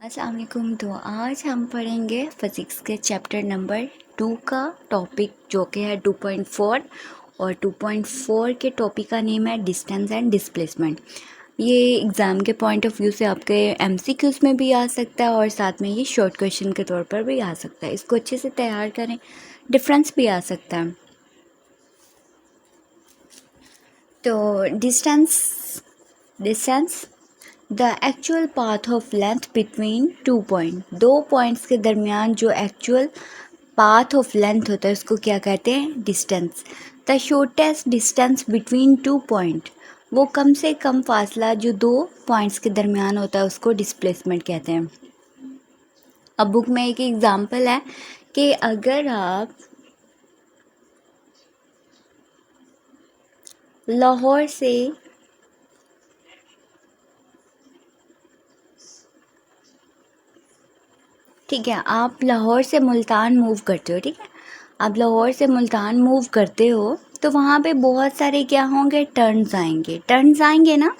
अस्सलाम वालेकुम। तो आज हम पढ़ेंगे फिज़िक्स के चैप्टर नंबर 2 का टॉपिक जो कि है 2.4 और 2.4 के टॉपिक का नेम है डिस्टेंस एंड डिस्प्लेसमेंट। ये एग्ज़ाम के पॉइंट ऑफ व्यू से आपके एमसीक्यूज़ में भी आ सकता है और साथ में ये शॉर्ट क्वेश्चन के तौर पर भी आ सकता है। इसको अच्छे से तैयार करें, डिफरेंस भी आ सकता है। तो distance the actual path of length between 2 point, 2 points के दरमियान जो एक्चुअल पाथ ऑफ लेंथ होता है उसको क्या कहते हैं? Distance. The shortest distance between 2 point, वो कम से कम फासला जो 2 पॉइंट्स के दरमियान होता है उसको डिस्प्लेसमेंट कहते हैं। अब बुक में एक एग्जांपल है कि अगर आप लाहौर से ठीक है, आप लाहौर से मुल्तान मूव करते हो, ठीक है, आप लाहौर से मुल्तान मूव करते हो तो वहाँ पे बहुत सारे क्या होंगे? टर्न्स आएंगे ना।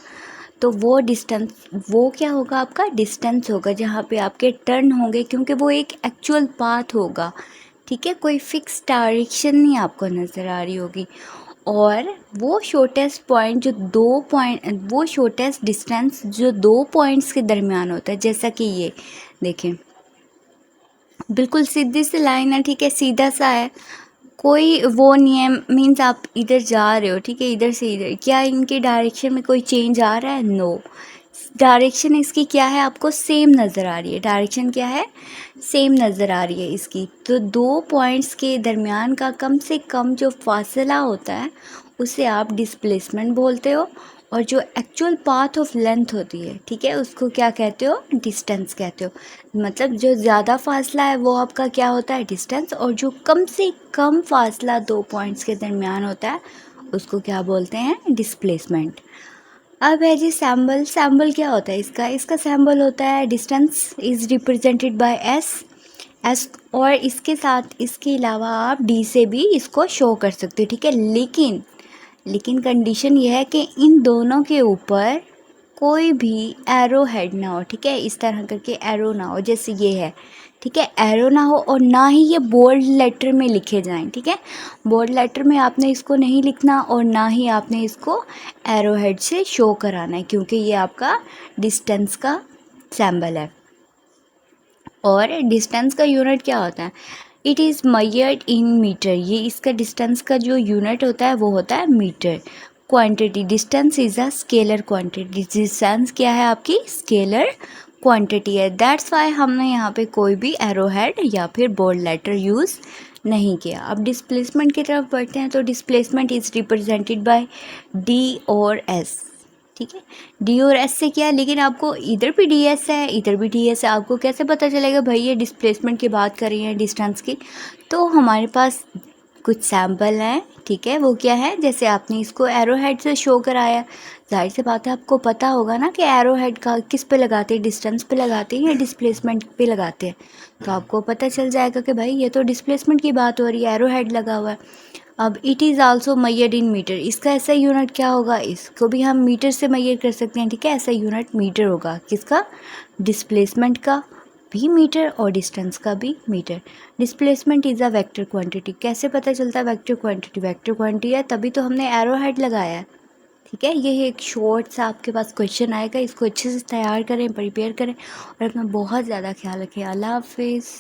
तो वो डिस्टेंस, वो क्या होगा? आपका डिस्टेंस होगा जहाँ पे आपके टर्न होंगे, क्योंकि वो एक एक्चुअल पाथ होगा, ठीक है, कोई फिक्स डायरेक्शन नहीं आपको नज़र आ रही होगी। और वो शॉर्टेस्ट पॉइंट जो 2 पॉइंट, वो शॉर्टेस्ट डिस्टेंस जो 2 पॉइंट्स के दरमियान होता है, जैसा कि ये देखें, बिल्कुल सीधी सी लाइन है, ठीक है, सीधा सा है, कोई वो नहीं है, मीन्स आप इधर जा रहे हो, ठीक है, इधर से इधर, क्या इनके डायरेक्शन में कोई चेंज आ रहा है? नो, डायरेक्शन इसकी क्या है? आपको सेम नज़र आ रही है। डायरेक्शन क्या है? सेम नज़र आ रही है इसकी। तो 2 पॉइंट्स के दरमियान का कम से कम जो फासला होता है उसे आप डिस्प्लेसमेंट बोलते हो, और जो एक्चुअल पाथ ऑफ लेंथ होती है, ठीक है, उसको क्या कहते हो? डिस्टेंस कहते हो। मतलब जो ज़्यादा फासला है वो आपका क्या होता है? डिस्टेंस, और जो कम से कम फासला 2 पॉइंट्स के दरमियान होता है उसको क्या बोलते हैं? डिस्प्लेसमेंट। अब है जी सैम्बल। सैम्बल क्या होता है इसका सैम्बल होता है distance is represented by S, और इसके साथ, इसके अलावा आप डी से भी इसको शो कर सकते हो, ठीक है, लेकिन कंडीशन ये है कि इन दोनों के ऊपर कोई भी एरो हेड ना हो, ठीक है, इस तरह करके एरो ना हो, जैसे ये है, ठीक है, एरो ना हो, और ना ही ये बोल्ड लेटर में लिखे जाएं, ठीक है, बोल्ड लेटर में आपने इसको नहीं लिखना, और ना ही आपने इसको एरो हेड से शो कराना है, क्योंकि ये आपका डिस्टेंस का सैम्बल है। और डिस्टेंस का यूनिट क्या होता है? It is measured in meter. ये इसका डिस्टेंस का जो यूनिट होता है वो होता है meter. Quantity, distance is a scalar quantity. Distance क्या है? आपकी स्केलर क्वांटिटी है। दैट्स वाई हमने यहाँ पे कोई भी एरो हेड या फिर बोल्ड लेटर यूज़ नहीं किया। अब डिस्प्लेसमेंट की तरफ बढ़ते हैं। तो displacement is represented by D और एस, ठीक है, डी और एस से क्या है, लेकिन आपको इधर भी डी एस है, इधर भी डी एस है, आपको कैसे पता चलेगा भाई ये डिस्प्लेसमेंट की बात कर रही है डिस्टेंस की? तो हमारे पास कुछ सैम्पल हैं, ठीक है, वो क्या है, जैसे आपने इसको एरो हेड से शो कराया, जाहिर सी बात है आपको पता होगा ना कि एरो हेड का किस पे लगाते हैं, डिस्टेंस पे लगाते हैं या डिस्प्लेसमेंट पे लगाते हैं। तो आपको पता चल जाएगा कि भाई ये तो डिस्प्लेसमेंट की बात हो रही है, एरो हेड लगा हुआ है। अब it is also measured in meter. इसका ऐसा यूनिट क्या होगा? इसको भी हम मीटर से मेजर कर सकते हैं, ठीक है, ऐसा यूनिट मीटर होगा। किसका? डिस्प्लेसमेंट का भी मीटर और डिस्टेंस का भी meter. Displacement is a vector quantity. कैसे पता चलता है वेक्टर क्वांटिटी? वेक्टर क्वांटिटी है तभी तो हमने एरो हेड लगाया है, ठीक है। ये एक शॉर्ट सा आपके पास क्वेश्चन आएगा, इसको अच्छे से तैयार करें, प्रिपेयर करें, और अपना बहुत ज़्यादा ख्याल रखें। अल्लाह हाफिज़।